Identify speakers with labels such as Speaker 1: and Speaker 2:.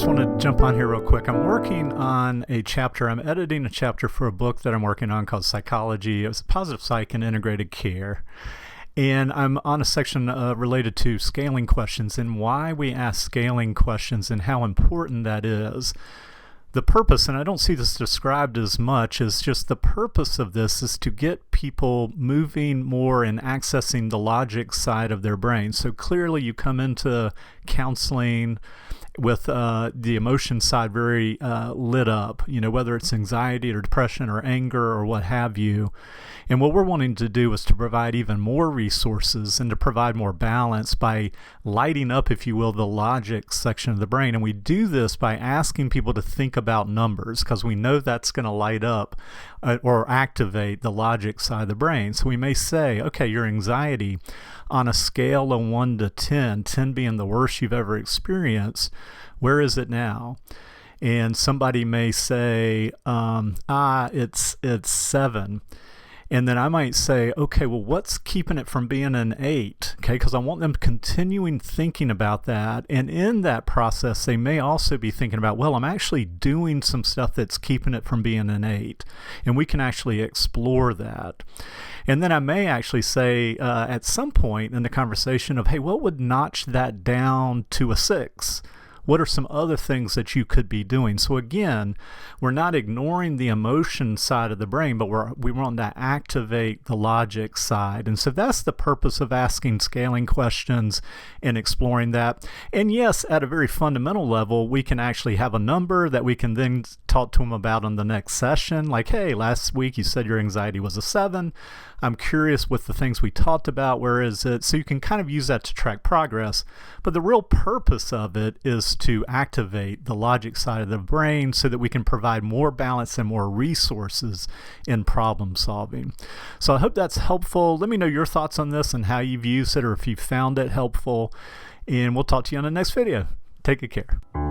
Speaker 1: just want to jump on here real quick. I'm working on a chapter. I'm editing a chapter for a book that I'm working on called Psychology. It was Positive Psych and Integrated Care. And I'm on a section related to scaling questions and why we ask scaling questions and how important that is. The purpose, and I don't see this described as much, is just the purpose of this is to get people moving more and accessing the logic side of their brain. So clearly you come into counseling with the emotion side very lit up, whether it's anxiety or depression or anger or what have you. And what we're wanting to do is to provide even more resources and to provide more balance by lighting up, if you will, the logic section of the brain. And we do this by asking people to think about numbers because we know that's going to light up or activate the logic side of the brain. So we may say, okay, your anxiety on a scale of 1 to 10, 10 being the worst you've ever experienced, where is it now? And somebody may say, it's 7. And then I might say, okay, well, what's keeping it from being an 8? Okay, because I want them continuing thinking about that. And in that process, they may also be thinking about, well, I'm actually doing some stuff that's keeping it from being an 8. And we can actually explore that. And then I may actually say at some point in the conversation of, hey, what would notch that down to a 6? What are some other things that you could be doing? So again, we're not ignoring the emotion side of the brain, but we want to activate the logic side. And so that's the purpose of asking scaling questions and exploring that. And yes, at a very fundamental level, we can actually have a number that we can then talk to them about in the next session. Like, hey, last week you said your anxiety was a 7. I'm curious with the things we talked about, where is it? So you can kind of use that to track progress. But the real purpose of it is to activate the logic side of the brain so that we can provide more balance and more resources in problem solving. So I hope that's helpful. Let me know your thoughts on this and how you've used it or if you found it helpful. And we'll talk to you on the next video. Take good care.